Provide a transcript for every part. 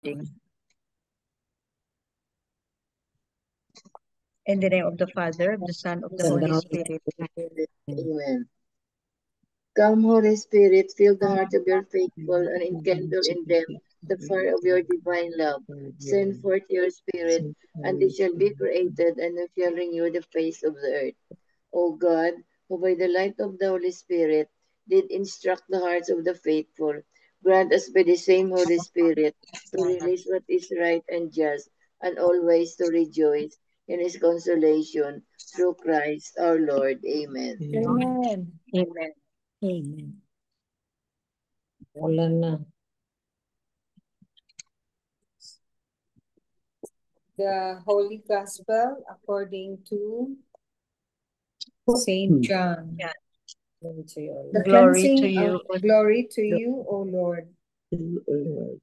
In the name of the Father, of the Son, of the Holy Spirit. Amen. Come, Holy Spirit, fill the hearts of your faithful and enkindle in them the fire of your divine love. Send forth your Spirit, and they shall be created, and you shall renew the face of the earth. O God, who by the light of the Holy Spirit did instruct the hearts of the faithful, grant us by the same Holy Spirit to realize what is right and just, and always to rejoice in his consolation through Christ our Lord. Amen. Amen. Amen. Amen. Wala na. The Holy Gospel according to Saint John. Yeah. Glory to you, The Glory to cleansing you, of glory to you, O Lord. Lord.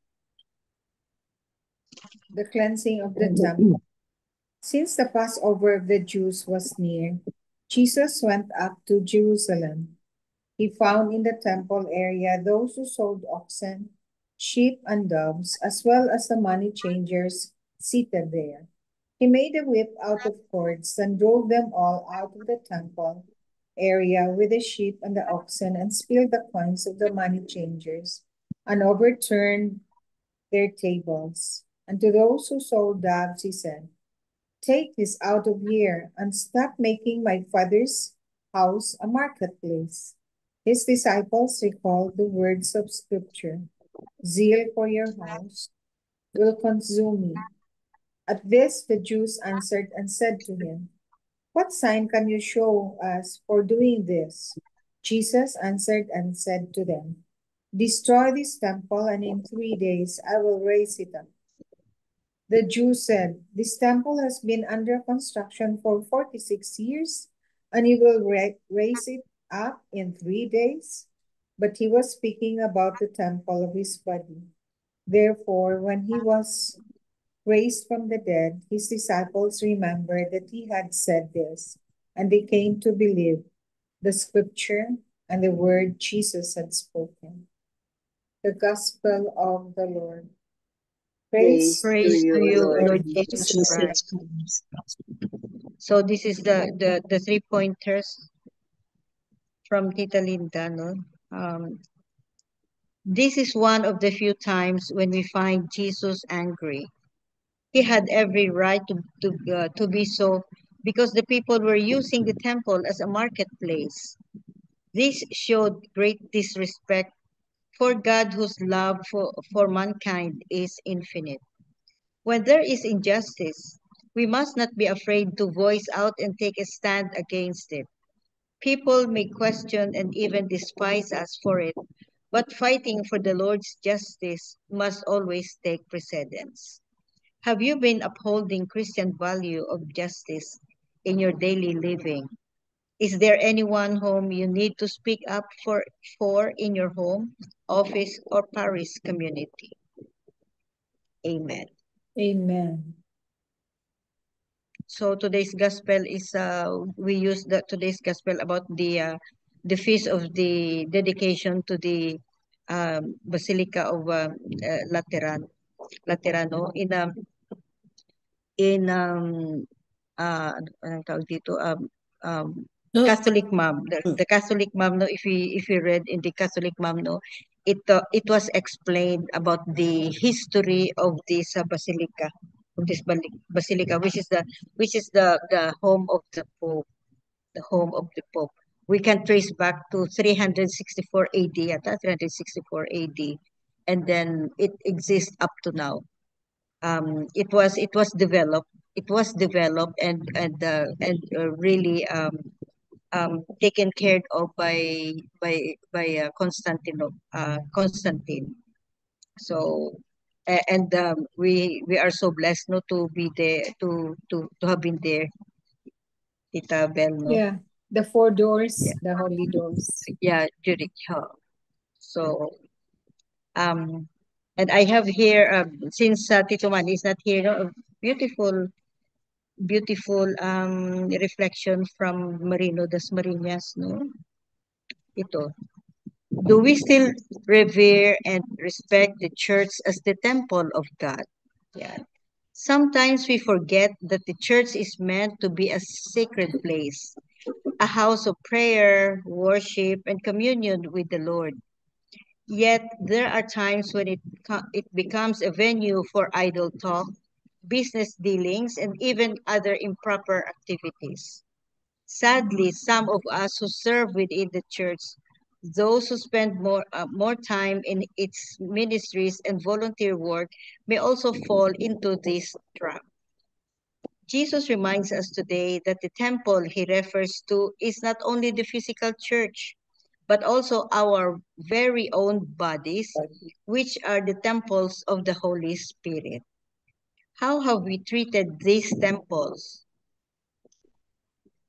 The cleansing of the temple. Since the Passover of the Jews was near, Jesus went up to Jerusalem. He found in the temple area those who sold oxen, sheep, and doves, as well as the money changers seated there. He made a whip out of cords and drove them all out of the temple area with the sheep and the oxen, and spilled the coins of the money changers, and overturned their tables. And to those who sold doves, he said, "Take this out of here, and stop making my Father's house a marketplace." His disciples recalled the words of Scripture, "Zeal for your house will consume me." At this, the Jews answered and said to him, "What sign can you show us for doing this?" Jesus answered and said to them, "Destroy this temple, and in 3 days I will raise it up." The Jews said, "This temple has been under construction for 46 years, and you will raise it up in 3 days?" But he was speaking about the temple of his body. Therefore, when he was raised from the dead, his disciples remembered that he had said this, and they came to believe the Scripture and the word Jesus had spoken. The Gospel of the Lord. Praise To Praise you, to you, Lord. Lord Jesus Christ. So this is the 3 pointers from Tita Linda, no? This is one of the few times when we find Jesus angry. He had every right to be so, because the people were using the temple as a marketplace. This showed great disrespect for God, whose love for mankind is infinite. When there is injustice, we must not be afraid to voice out and take a stand against it. People may question and even despise us for it, but fighting for the Lord's justice must always take precedence. Have you been upholding Christian value of justice in your daily living? Is there anyone whom you need to speak up for in your home, office, or parish community? Amen. Amen. So today's gospel is we use today's gospel about the feast of the dedication to the Basilica of Laterano in anong tawag dito, Catholic mom, the Catholic mom, no, if you read in the Catholic mom, no, it was explained about the history of this basilica, of this basilica, which is the home of the Pope, the home of the Pope. We can trace back to 364 AD, 364 AD, and then it exists up to now. It was developed and really taken care of by Constantine. So we are so blessed, no, to be there, to have been there, Tita Bel, no. Yeah, the 4 doors, Yeah, the holy doors. yeah, during so um and I have here, since Tito Man is not here, no, a beautiful reflection from Marino das Marinas, no, ito. Do we still revere and respect the church as the temple of God? Yeah. Sometimes we forget that the church is meant to be a sacred place, a house of prayer, worship, and communion with the Lord. Yet there are times when it becomes a venue for idle talk, business dealings, and even other improper activities. Sadly, some of us who serve within the church, those who spend more time in its ministries and volunteer work, may also fall into this trap. Jesus reminds us today that the temple he refers to is not only the physical church, but also our very own bodies, which are the temples of the Holy Spirit. How have we treated these temples?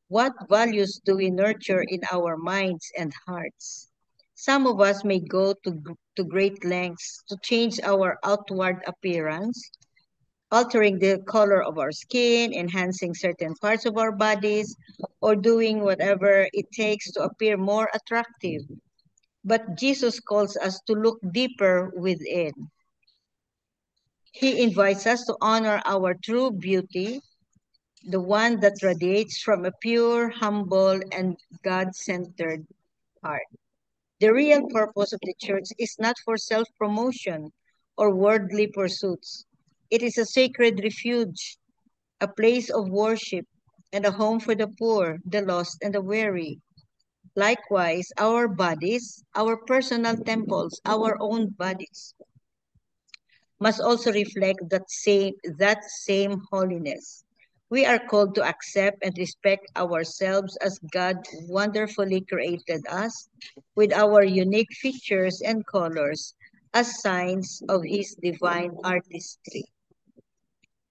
What values do we nurture in our minds and hearts? Some of us may go to great lengths to change our outward appearance, altering the color of our skin, enhancing certain parts of our bodies, or doing whatever it takes to appear more attractive. But Jesus calls us to look deeper within. He invites us to honor our true beauty, the one that radiates from a pure, humble, and God centered heart. The real purpose of the church is not for self promotion or worldly pursuits. It is a sacred refuge, a place of worship, and a home for the poor, the lost, and the weary. Likewise, our bodies, our personal temples, our own bodies, must also reflect that same holiness. We are called to accept and respect ourselves as God wonderfully created us with our unique features and colors as signs of his divine artistry.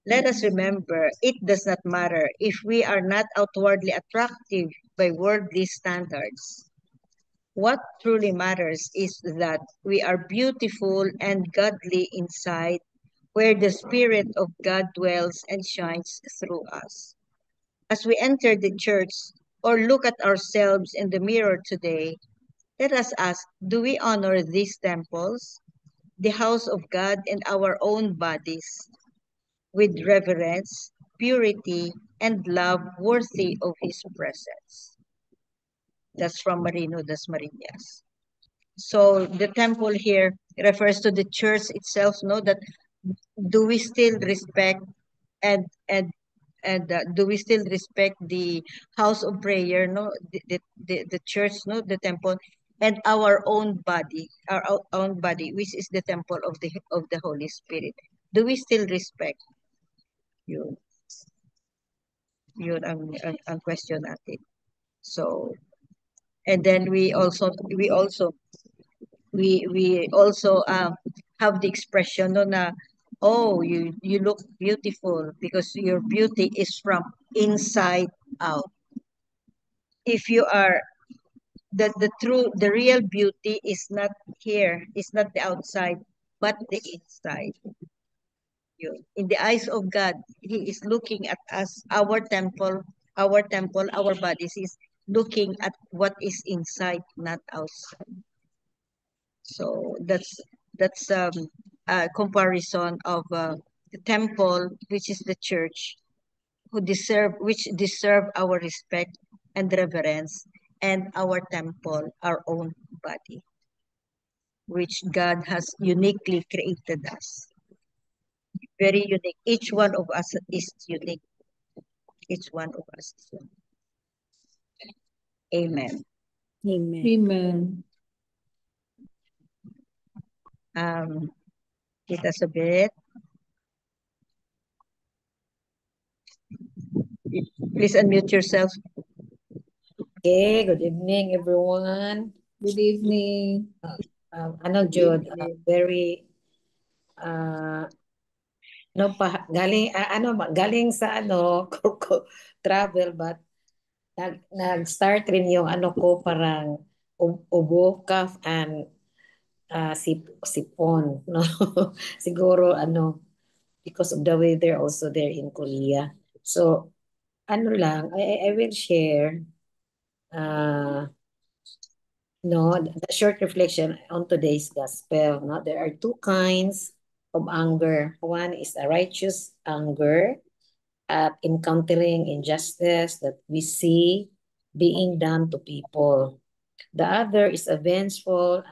Let us remember it does not matter if we are not outwardly attractive by worldly standards. What truly matters is that we are beautiful and godly inside, where the Spirit of God dwells and shines through us. As we enter the church or look at ourselves in the mirror today, let us ask, do we honor these temples, the house of God, and our own bodies with reverence, purity, and love worthy of His presence? That's from Marino das Marinas. So the temple here refers to the church itself, no? That do we still respect and and and do we still respect the house of prayer, no? The church, no? The temple, and our own body, own body, which is the temple of the Holy Spirit. Do we still respect yun? Yun ang question natin. So, and then we also have the expression no na, oh, you look beautiful because your beauty is from inside out. If you are the real beauty is not here, is not the outside, but the inside. Yun. In the eyes of God, He is looking at us, our bodies. He's looking at what is inside, not outside. So that's a comparison of the temple, which is the church, which deserve our respect and reverence, and our temple, our own body, which God has uniquely created us. Very unique. Each one of us is unique. Each one of us is unique. Amen. Amen. Amen. Um, Tita Sabet, please unmute yourself. Okay, good evening, everyone. Good evening. Ano, Jud, very, ano pa, galing sa travel, but nag-start rin yung ano ko, parang ubo, cough, and sipon, no? Siguro, because of the weather also there in Korea. So, ano lang, I will share, no, the short reflection on today's gospel. No, there are two kinds of anger. One is a righteous anger at encountering injustice that we see being done to people. The other is a vengeful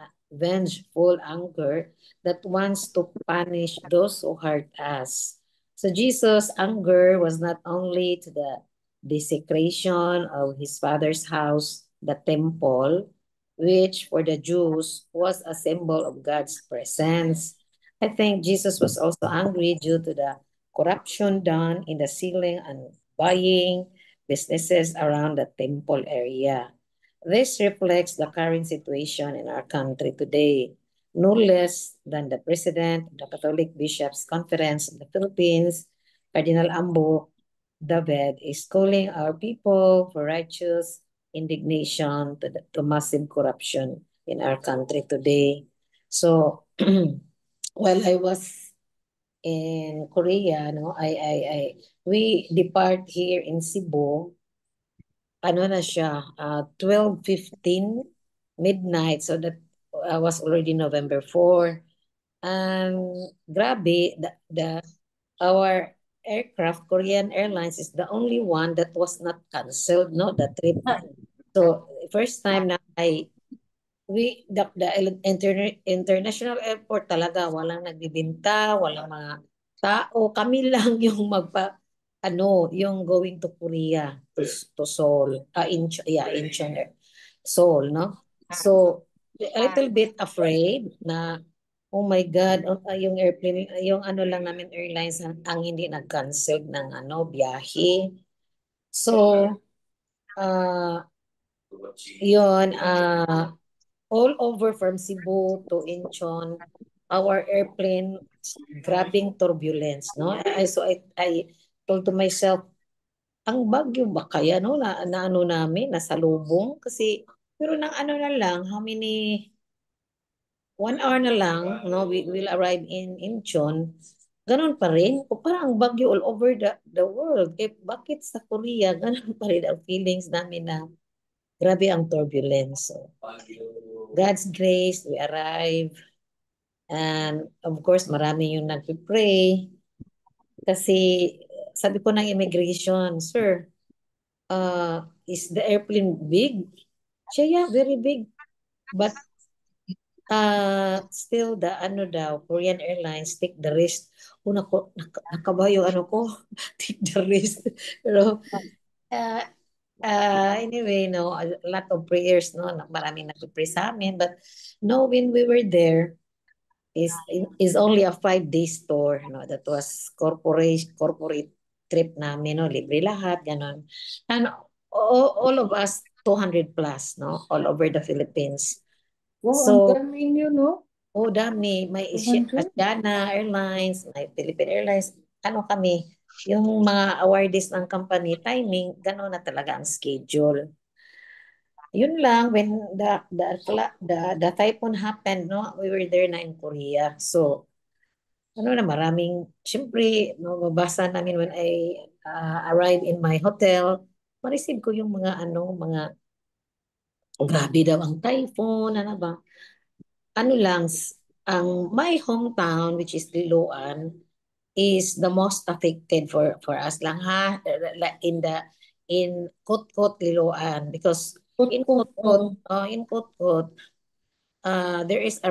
anger that wants to punish those who hurt us. So Jesus' anger was not only to the desecration of his father's house, the temple, which for the Jews was a symbol of God's presence. I think Jesus was also angry due to the corruption done in the selling and buying businesses around the temple area. This reflects the current situation in our country today. No less than the President of the Catholic Bishops' Conference of the Philippines, Cardinal Ambo David, is calling our people for righteous indignation to massive corruption in our country today. So, while I was in Korea, no, we depart here in Cebu, ano na siya, 12:15 midnight. So that was already November 4. And grabe, our aircraft, Korean Airlines, is the only one that was not canceled, no, the trip. So first time na international airport talaga, walang nagbibinta, walang mga tao. Kami lang yung yung going to Korea, to Seoul, Incheon, Seoul, no? So, a little bit afraid na, oh my God, yung airplane, yung ano lang namin airlines ang hindi nag-cancel ng biyahe. So, uh, yun, all over from Cebu to Incheon, our airplane grabbing turbulence, no? I told to myself, ang bagyo ba kaya, no? Na ano namin, nasalubong? Kasi, pero nang ano na lang, how many, 1 hour na lang, no? We will arrive in Incheon. Ganon pa rin. O parang ang bagyo all over the world. Eh, bakit sa Korea, ganon pa rin ang feelings namin na grabe ang turbulence. So, God's grace, we arrive. And of course, marami yung nagpipray. Kasi sabi ko ng immigration, Sir, is the airplane big? Siya, yeah, very big. But still the Korean Airlines take the risk. Nakabayo ko, take the risk. Pero uh, anyway, no, a lot of prayers, no, maraming nagpipray sa amin. But no, when we were there, is only a 5 days tour, no, that was corporate trip namin, no, libre lahat, ganon. And all of us 200 plus, no, all over the Philippines. Oh, ang So, dami nyo, no? dami. May 200? Asiana Airlines, may Philippine Airlines. Ano kami, yung mga awardees ng company, timing, gano'n na talaga ang schedule. Yun lang, when the typhoon happened, no, we were there na in Korea. So, maraming, syempre, no, mabasa namin when I arrived in my hotel, ma-receive ko yung mga, grabe daw ang typhoon, ano ba? Ano lang, ang my hometown, which is Liloan, is the most affected for us lang, ha, in Kotkot, Liloan, because in Kot-kot, Kotkot, oo. there is a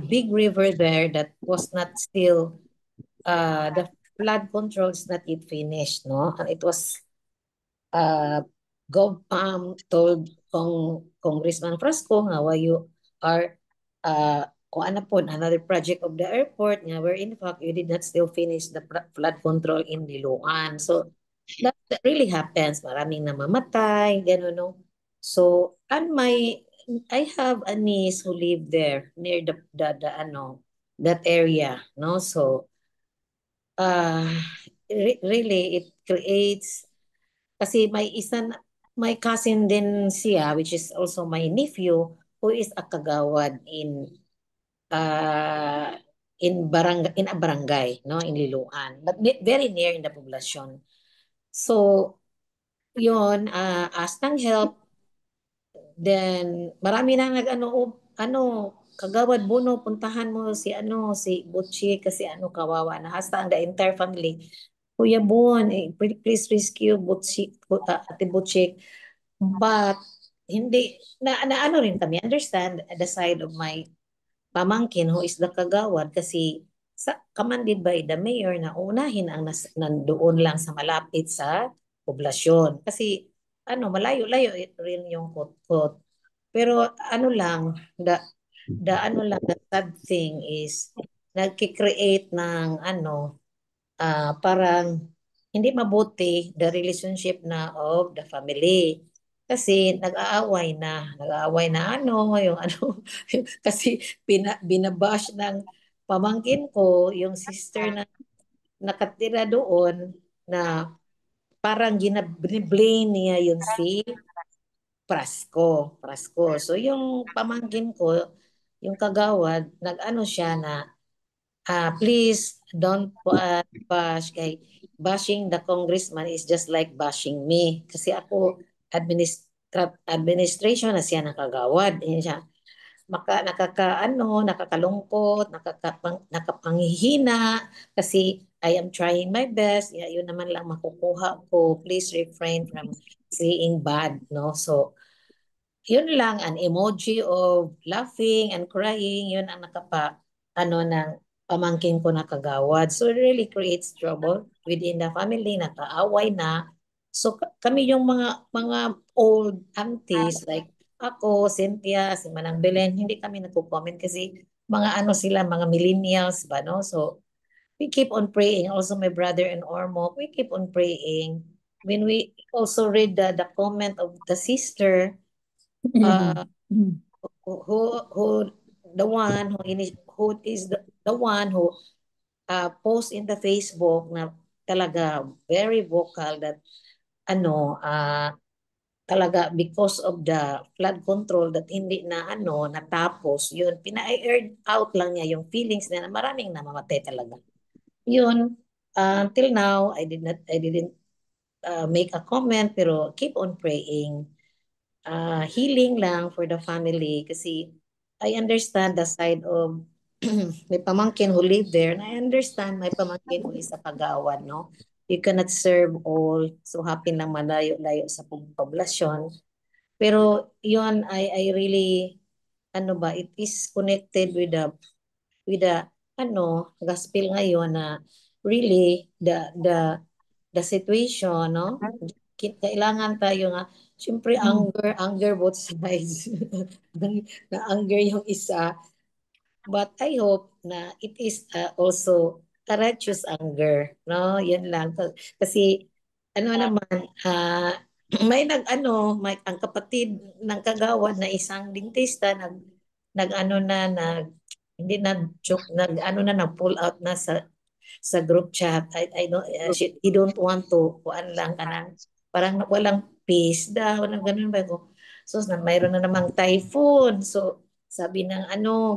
big river there that was not still, the flood control is not yet finished, no, and it was, GovPam told Congressman Frasco nga, why you are, kung ano po, another project of the airport nga, where in fact you did not still finish the flood control in Liloan. So that really happens. Maraming namamatay, gano'n, no? So, I have a niece who live there near that area, no? So, uh, really, it creates, kasi my cousin din siya, which is also my nephew, who is a kagawad uh, in a barangay, no, in Liloan, but very near in the poblasyon. So, yun, ask ng help, then marami na kagawad Bono, puntahan mo si Butchie kasi kawawa na hasta ang the entire family. Kuya Bon, please rescue Butchie, Ate Butchie. But hindi na ano rin kami, understand the side of my pamangkin who is the kagawad kasi commanded by the mayor na unahin ang nandoon lang sa malapit sa poblasyon. Kasi malayo-layo rin yung kot-kot. Pero the sad thing is nagki-create ng parang hindi mabuti the relationship na of the family. Kasi nag-aaway na yung kasi binabash ng pamangkin ko yung sister na nakatira doon na parang blame niya yun si Prasko. So yung pamangkin ko, yung kagawad, nag-ano siya na please don't bash kay bashing the congressman is just like bashing me. Kasi ako administration na siya nakagawad. Yan siya. Nakakalungkot, nakapanghihina kasi I am trying my best. Yun naman lang makukuha ko. Please refrain from saying bad, no? So yun lang, an emoji of laughing and crying, yun ang ng pamangkin ko na kagawad. So it really creates trouble within the family, nakaaway na. So kami yung mga old aunties like ako, Cynthia, si Manang Belen, hindi kami nagko-comment kasi mga sila, mga millennials ba, no? So we keep on praying. Also my brother and Ormo, we keep on praying. When we also read the comment of the sister, uh, who the one who is the one who post in the Facebook na talaga very vocal that talaga because of the flood control that hindi na natapos yun, pina-air out lang niya yung feelings na maraming namamatay talaga yun. Until now I didn't make a comment pero keep on praying, healing lang for the family kasi I understand the side of may pamangkin who live there, and I understand my pamangkin who is a kagawad, no? You cannot serve all, so happy lang malayo-layo sa poblasyon. Pero yun, I really, it is connected with the gospel ngayon na really the situation, no? Kailangan tayo nga, syempre anger both sides. Na anger yung isa. But I hope na it is also courageous anger, no? Yan lang. Kasi naman, may ang kapatid ng kagawad na isang dentista hindi nag-joke, nag-pull out na sa group chat. I don't, he don't want to, kuan lang kanang, parang walang peace daw, walang ganun ba ko. So, mayroon na namang typhoon. So, sabi ng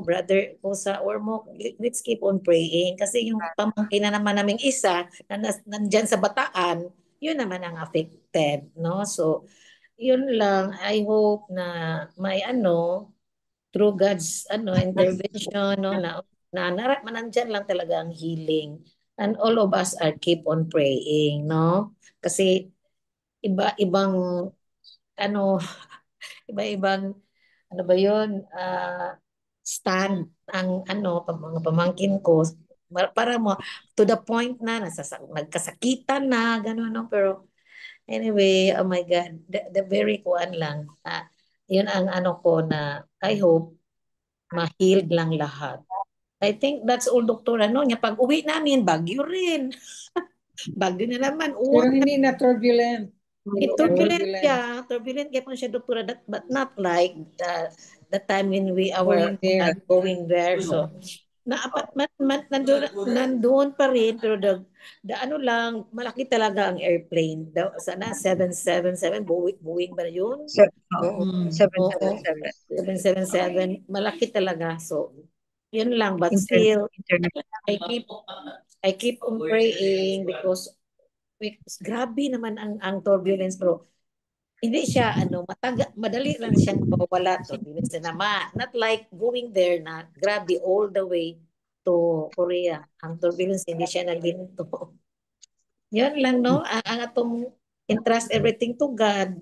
brother ko sa Ormoc, let's keep on praying. Kasi yung pamangkin na naman naming isa, na nandyan sa Bataan, yun naman ang affected, no? So, yun lang. I hope na may through God's intervention, no, nandyan lang talaga ang healing. And all of us are keep on praying, no? Kasi iba-ibang ano iba-ibang ba yun, stand ang mga pamangkin ko para mo to the point na nagkasakitan na gano'n, no? Pero anyway, oh my God, the very kuan lang. Yun ang ko na I hope ma-healed lang lahat. I think that's all, Doktor. Niya pag-uwi namin, bagyo rin. Bagyo na naman. Pero hindi na turbulent. Turbulent siya. Turbulent kaya po siya, Doktora. But not like the time when we Going there. going there. So, nandoon pa rin, pero lang, malaki talaga ang airplane. Sana 777, Boeing ba yun? Oo. 777. Malaki talaga. So, yun lang. But still, I keep on praying because grabe naman ang turbulence, bro. hindi siya madali lang siyang mawala to. Not like going there na grabe all the way to Korea. Ang turbulence hindi siya naginto. Yan lang no, ang atong entrust everything to God.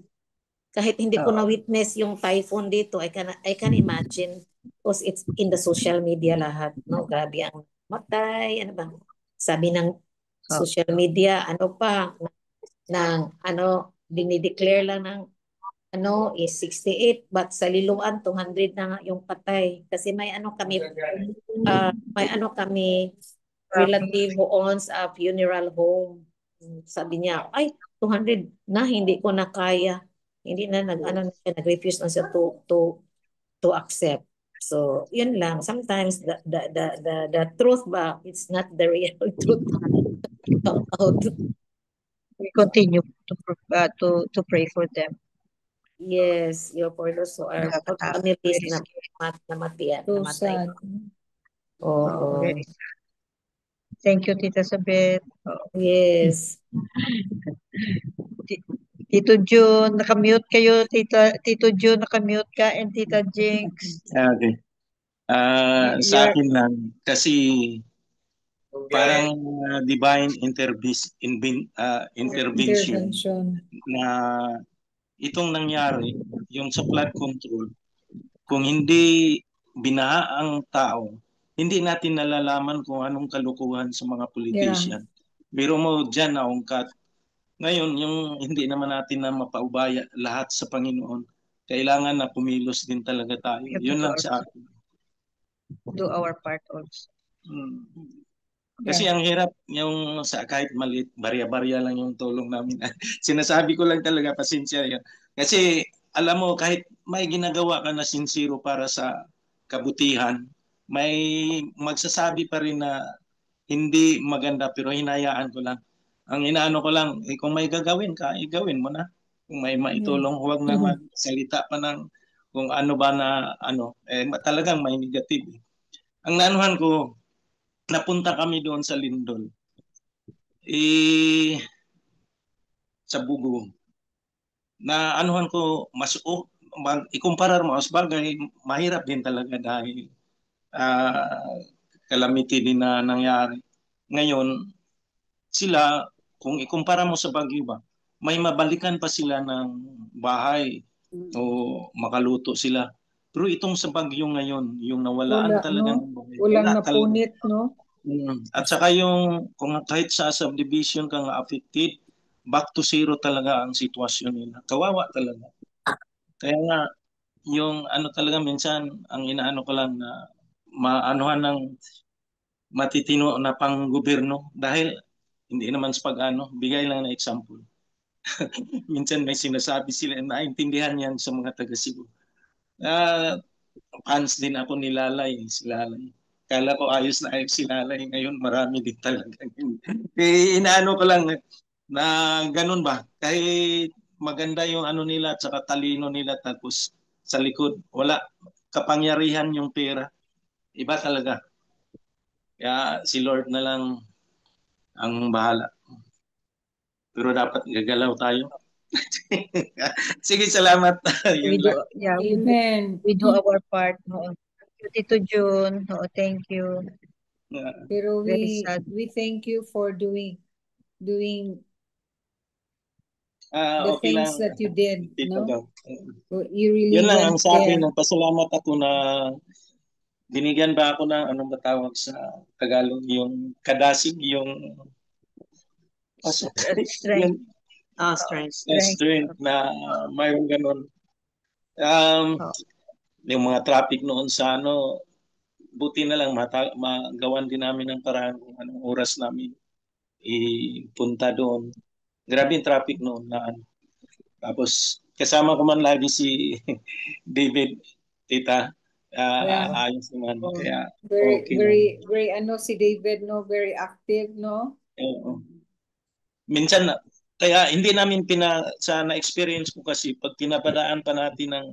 Kahit hindi ko na witness yung typhoon dito, I can imagine because it's in the social media lahat, no? Grabe ang matay, ano ba? Sabi ng social media, ano pa, dinideclare lang ng is 68 but sa Liloan 200 na nga yung patay kasi may kami relative who owns a funeral home. Sabi niya, ay 200 na hindi ko na kaya. Hindi na nag-refuse na siya to accept. So, yun lang. Sometimes the truth ba, it's not the real truth. We continue to pray for them. Yes, for those who are families na namatian. So namatay. sad. Oo. Very sad. Thank you, Tita Sabet. Yes. Tito June, nakamute kayo. Tito June, nakamute ka. And Tita Jinx. Okay. Sa akin lang, kasi parang divine intervention na itong nangyari, yung sa flood control, kung hindi binaha ang tao, hindi natin nalalaman kung anong kalukuhan sa mga politician. Biro mo dyan naungkat. Ngayon, yung hindi naman natin na mapaubaya lahat sa Panginoon, kailangan na kumilos din talaga tayo. Yun lang sa akin. Do our part also. Kasi ang hirap yung sa kahit maliit, barya-barya lang yung tulong namin. Sinasabi ko lang talaga, pasensya yan. Kasi alam mo, kahit may ginagawa ka na sincero para sa kabutihan, may magsasabi pa rin na hindi maganda, pero hinayaan ko lang. Ang inaano ko lang, kung may gagawin ka, gawin mo na. Kung may maitulong, huwag na magsalita pa ng kung ano ba na talagang may negative. Ang naanuhan ko, napunta kami doon sa Lindol. Sa Bugo. Na anuhan ko, ikumparar mo, as bagay, mahirap din talaga dahil calamity din na nangyari. Ngayon, sila, kung ikumpara mo sa Baguio ba, may mabalikan pa sila ng bahay o makaluto sila. Pero itong sa Baguio ngayon, yung nawalaan talaga ng bahay. Walang napunit, no? At saka yung, kung kahit sa subdivision kang affected, back to zero talaga ang sitwasyon nila. Kawawa talaga. Kaya nga, yung talaga minsan, ang inaano ko lang na maanuhan ng matitino na pang gobyerno dahil hindi naman sa bigay lang na example. Minsan may sinasabi sila, naintindihan yan sa mga taga Cebu. Fans din ako ni Lalay, si Lalay. Kala ko ayos na ayos si Lalay, ngayon marami din talaga. Inaano ko lang na ganun ba, kahit maganda yung nila at saka talino nila, tapos sa likod, wala kapangyarihan yung pera. Iba talaga. Kaya si Lord na lang ang bahala. Pero dapat gagalaw tayo. Sige, salamat. Amen. We do our part. Thank you, Tito June. Thank you. Pero we thank you for doing the things that you did, no? You really yun lang ang went sabi there. ng pasalamat ako na binigyan ba ako ng anong batawag sa Tagalog, yung kadasig, yung strength. Strength na mayroong ganun. Yung mga traffic noon sa buti na lang magawan din namin ng paraan kung anong oras namin ipunta doon. Grabe yung traffic noon na Tapos kasama ko man lagi si David, tita. Ayos naman. Kaya very si David, no? Very active, no? Minsan kaya hindi namin sa na-experience ko kasi pag pinapadaan pa natin ng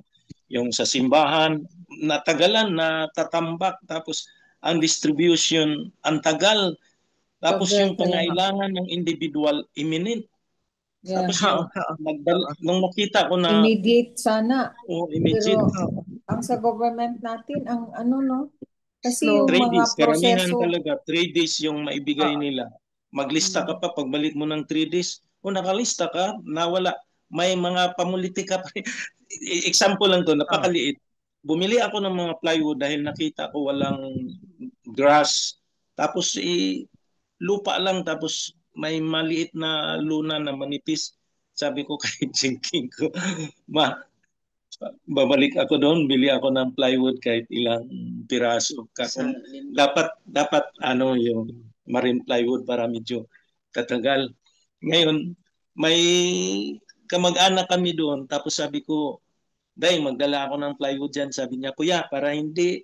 yung sa simbahan, natagalan, natatambak, tapos ang distribution, ang tagal, tapos yung pangailangan ng individual, imminent. Yeah. Tapos Oo, yung oo. nung nakita ko na Immediate sana. immediate, Pero ang sa government natin, ang ano no, kasi Slow. yung 3 mga days, karamihan proseso, talaga, 3 days yung maibigay Oo. nila. Maglista ka pa, pagbalik mo ng 3 days, nakalista ka, nawala. May mga pamulitika pa. Example lang to, napakaliit. Bumili ako ng mga plywood dahil nakita ko walang grass. Tapos lupa lang, tapos may maliit na luna na manipis. Sabi ko kay Jinking ko, ma, babalik ako doon, bili ako ng plywood kahit ilang piraso. Kasi dapat ano yung marine plywood para medyo tatagal. Ngayon, may kamag-anak kami doon, tapos sabi ko, Day, magdala ako ng plywood dyan. Sabi niya, Kuya, para hindi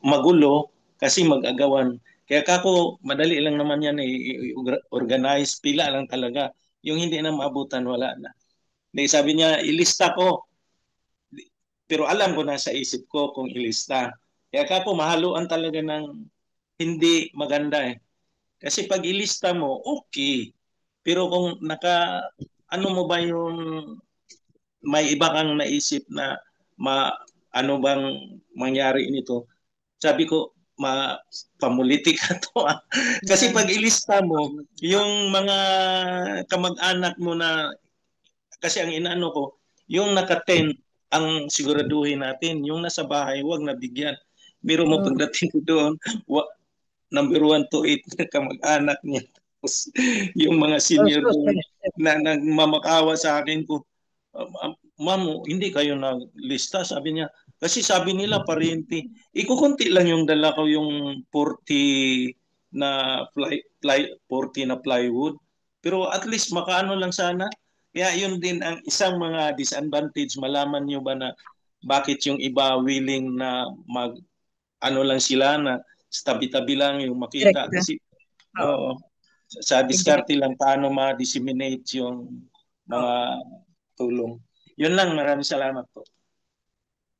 magulo, kasi mag-agawan. Kaya kako, madali lang naman yan organize, pila lang talaga. Yung hindi na maabutan, wala na. Sabi niya, ilista ko. Pero alam ko na sa isip ko kung ilista. Kaya kako, mahaluan talaga ng hindi maganda eh. Kasi pag ilista mo, okay. Pero kung ano mo ba yung may iba kang naisip na ano bang mangyari nito? Sabi ko, pamulitika to. Kasi pag ilista mo, yung mga kamag-anak mo na, kasi ang inaano ko, yung naka-tent, ang siguraduhin natin, yung nasa bahay, wag nabigyan. Biro mo pagdating ko doon, number 1 to 8 na kamag-anak niya. Tapos, yung mga senior doon na nagmamakawa sa akin ko, Ma'am, hindi kayo naglista, sabi niya. Kasi sabi nila, parente. Ikukunti lang yung dala ko yung 40 na 40 na plywood. Pero at least makaano lang sana. Kaya yun din ang isang mga disadvantage. Malaman nyo ba na bakit yung iba willing na ano lang sila na tabi-tabi lang yung makita. Direkta. Kasi sa diskarte lang paano ma-disseminate yung mga tulong. Yun lang, maraming salamat po.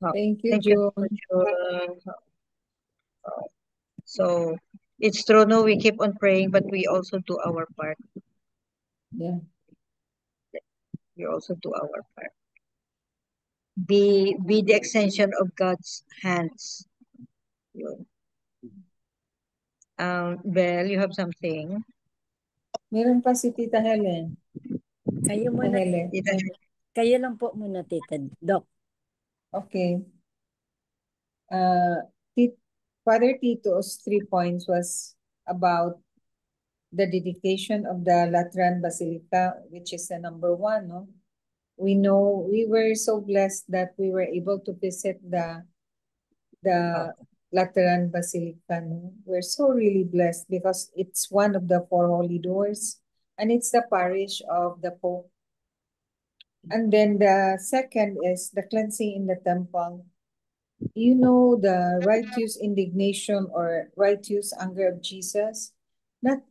thank you, Thank you so June. much, June. So, it's true, no, we keep on praying, but we also do our part. Yeah. We also do our part. Be the extension of God's hands. Yun. Belle, you have something? Meron pa si Tita Helen. Kayo Tita muna. Helen. Kayo lang po muna, Tita Doc. Okay. Father Tito's 3 points was about the dedication of the Lateran Basilica, which is the number 1, no? We know we were so blessed that we were able to visit the Lateran Basilica. No? We're so really blessed because it's one of the 4 holy doors and it's the parish of the Pope. And then the second is the cleansing in the temple. You know, the righteous indignation or righteous anger of Jesus, that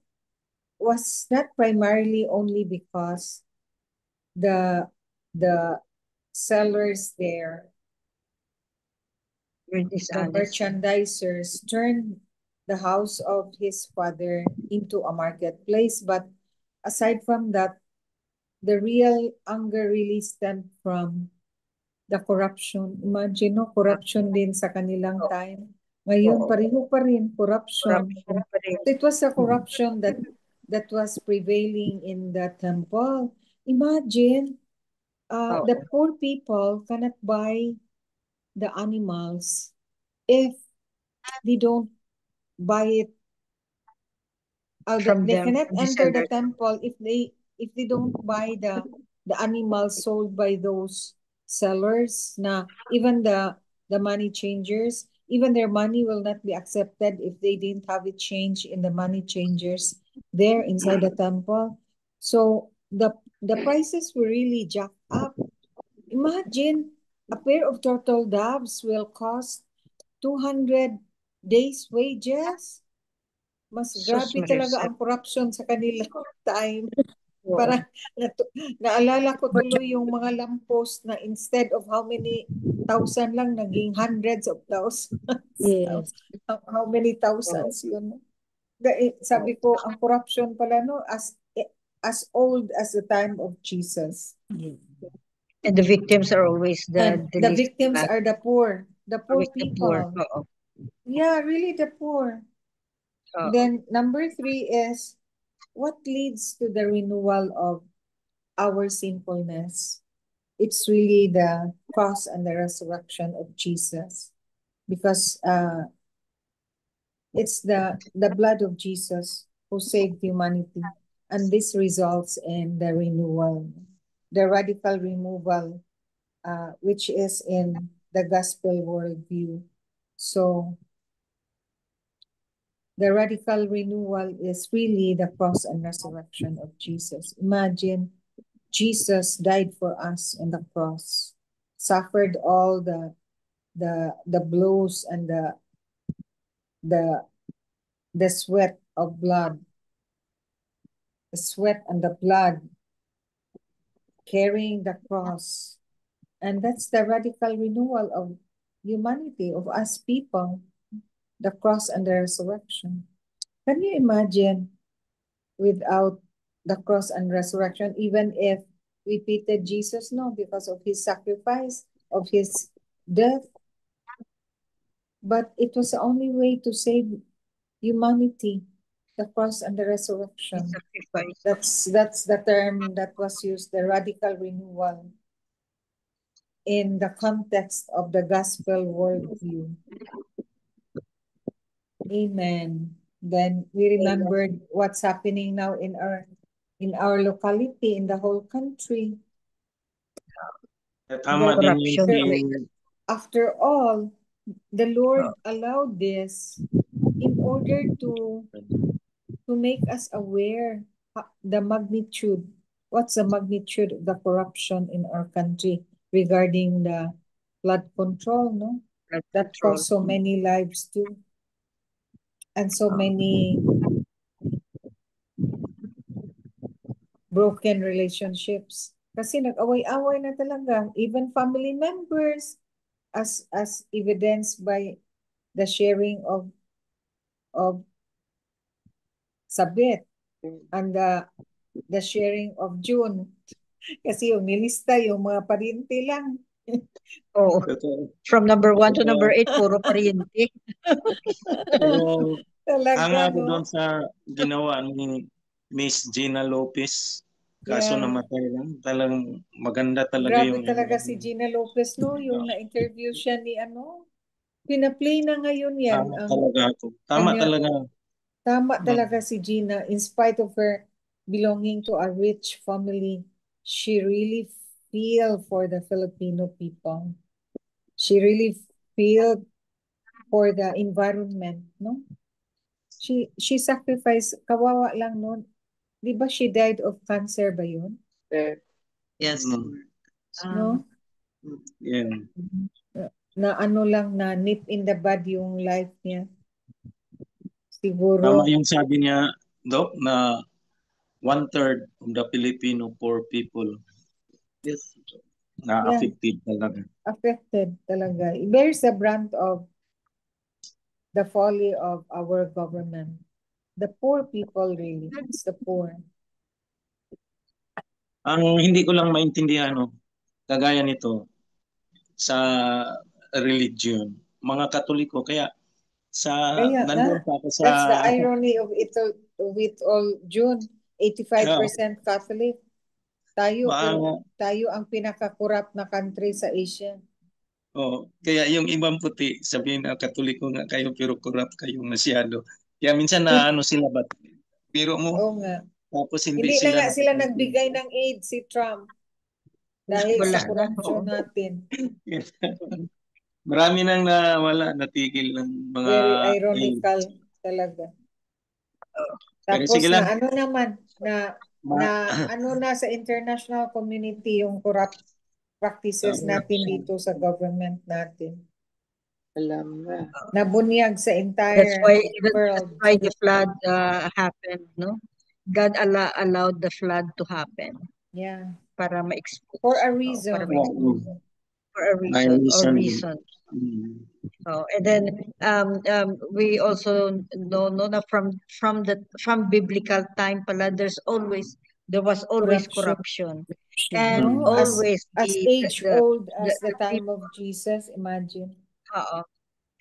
was not primarily only because the sellers there, We're the dishonest. merchandisers turned the house of his father into a marketplace. But aside from that, the real anger really stemmed from the corruption. Imagine, no, corruption din sa kanilang time. Ngayon, pareho pa rin, corruption. Corruption pa rin. So it was a corruption that was prevailing in the temple. Imagine, the poor people cannot buy the animals if they don't buy it. From They them, cannot from the enter the sellers. temple if they don't buy the animals sold by those sellers. Na even the money changers, even their money will not be accepted if they didn't have it changed in the money changers there inside the temple. So the prices were really jacked up. Imagine a pair of turtle doves will cost 200 days wages. Mas grabe talaga ang corruption sa kanilang time. Para naalala ko tuloy yung mga lamppost na instead of how many thousand lang, naging hundreds of thousands. Yes. How many thousands yun? Sabi ko, ang corruption pala, no, as as old as the time of Jesus. And the victims are always And the the least victims class, are the poor always the poor. people. Yeah, really the poor. Oo. Then number 3 is what leads to the renewal of our sinfulness. It's really the cross and the resurrection of Jesus, because it's the blood of Jesus who saved humanity, and this results in the renewal, the radical removal, which is in the gospel worldview. So the radical renewal is really the cross and resurrection of Jesus. Imagine Jesus died for us on the cross, suffered all the blows and the the sweat of blood, the sweat and the blood, carrying the cross. And that's the radical renewal of humanity, of us people, the cross and the resurrection. Can you imagine without the cross and resurrection, even if we pitied Jesus? No, because of his sacrifice, of his death. But it was the only way to save humanity, the cross and the resurrection. Sacrifice. That's the term that was used, the radical renewal, in the context of the gospel worldview. Amen. Then we remembered what's happening now in our locality, in the whole country. Tama din yung Corruption. After all, the Lord allowed this in order to make us aware the magnitude. What's the magnitude of the corruption in our country regarding the flood control, no? That cost so many lives too. And so many broken relationships. Kasi nag-away-away na talaga. Even family members, as evidenced by the sharing of Sabet and the sharing of June. Kasi yung nilista, yung mga parinti lang. Oh, from number 1 to number 8, puro pariente. Pero Talaga, hanga ko no? doon sa ginawa ni Miss Gina Lopez. Kaso Yeah. namatay lang. Talagang maganda talaga Grabe yung talaga si Gina Lopez, no? Yung na-interview siya ni pina-play na ngayon yan. Tama talaga ako. Tama kanya- talaga. Tama talaga si Gina. In spite of her belonging to a rich family, she really feel for the Filipino people. She really feel for the environment, no? She sacrificed, kawawa lang noon. Di ba she died of cancer ba yun? Yes. No? Yeah. Na ano lang, na nip in the bud yung life niya. Siguro. Tama yung sabi niya, Doc, na 1/3 of the Filipino poor people na affected talaga. Affected talaga. It bears the brunt of the folly of our government. The poor people, really. It's the poor. Ang hindi ko lang maintindihan, kagaya nito, sa religion, mga Katoliko, kaya nandun pa ako sa... That's the irony of it all, June. 85% Catholic. Tayo ang pinaka-corrupt na country sa Asia. Kaya yung ibang puti, sabihin na Katoliko nga kayo pero corrupt kayo masyado. Kaya minsan na sila ba? Pero mo, Oo nga. tapos Hindi na nga sila nagbigay ng aid, si Trump. Dahil sa corruption natin. Marami nang natigil ng mga... Very ironical talaga. Tapos na ano naman, na sa international community yung corrupt practices natin dito sa government natin. Alam na. Nabunyag sa entire world. That's why the flood happened, no? God allowed the flood to happen. Yeah. Para ma-expose. For a reason. For a reason or reasons. And then we also know na from biblical time pala, there's always There was always Corruption. corruption. And No, always as age old as the time people, of Jesus, imagine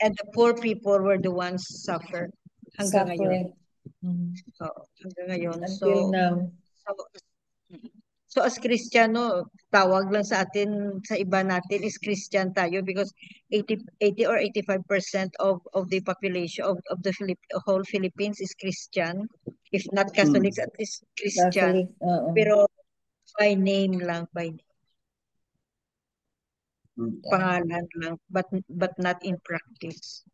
and the poor people were the ones suffer hanggang ngayon. suffering. Mhm. Hanggang ngayon. Until now. So, so as Kristiyano, tawag lang sa atin, sa iba natin is Christian tayo because 80 or 85% of the population of the whole Philippines is Christian. If not Catholics, at least Christian. Catholic, oo. Pero by name lang, by pangalan lang, but not in practice.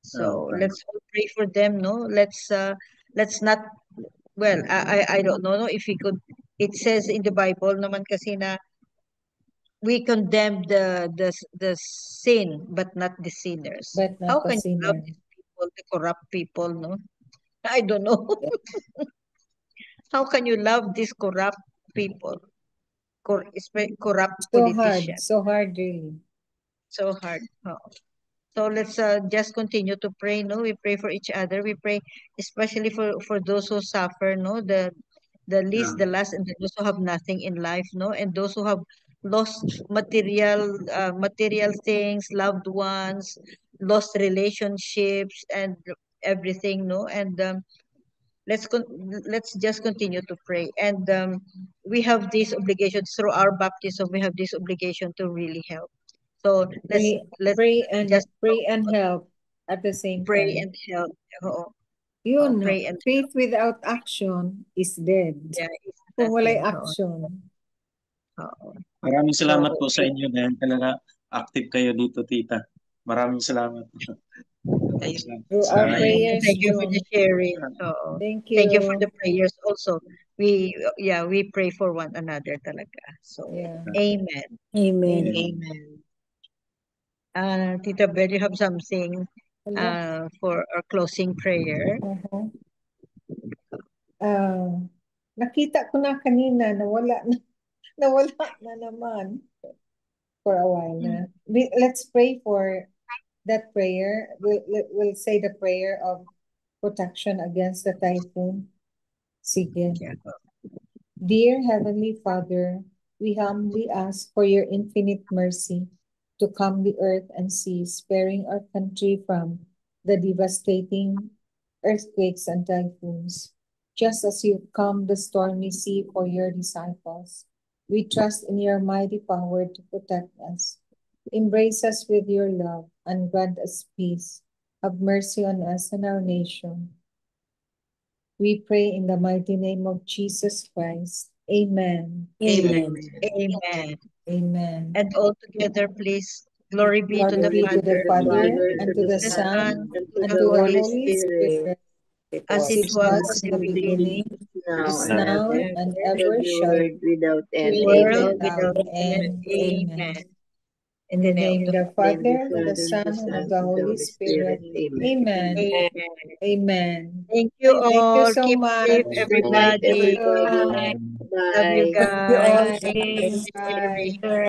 So let's all pray for them, no? Let's not, well, I don't know, no, if we could. It says in the Bible naman kasi na we condemn the sin but not the sinners. But not How the can you love sinner. these people, the corrupt people, no? I don't know. How can you love these corrupt people? Corrupt politicians. So hard, really. So hard. So let's just continue to pray, no? We pray for each other. We pray especially for those who suffer, no? The least, the last, and those who have nothing in life, no? And those who have lost material things, loved ones, lost relationships, and everything, no? And let's just continue to pray. And we have this obligation through our baptism. We have this obligation to really help. So let's Pray and just help at the same pray time. and help. Yun, pray and faith without action is dead. Yeah, it's Kung wala'y nothing. action. Maraming salamat po sa inyo dahil talaga active kayo dito, tita. Maraming salamat. Through our prayers, Thank you for the sharing. Thank you. Thank you for the prayers also. We pray for one another talaga. So, Yeah. amen. Amen. Amen. Tita Bel, you have something for our closing prayer? Nakita ko na kanina, nawala na naman for a while na. Let's pray for that prayer. We'll say the prayer of protection against the typhoon. Sige. Dear Heavenly Father, we humbly ask for your infinite mercy to calm the earth and sea, sparing our country from the devastating earthquakes and typhoons. Just as you calmed the stormy sea for your disciples, we trust in your mighty power to protect us. Embrace us with your love and grant us peace. Have mercy on us and our nation. We pray in the mighty name of Jesus Christ. Amen. Amen. Amen. Amen. And all together, please, glory be to the Father, Father, and to the Son, and to the Holy Spirit, as it was in the beginning, is now, and ever Every shall word without end. world Amen. without end. Amen. In the name of the Father, the Son, and of the Holy Spirit. Amen. Amen. Amen. Thank you Thank you all. so Keep much. safe, Good night, everybody. everybody. Love you Bye. guys. all. Thank you for Bye. sharing.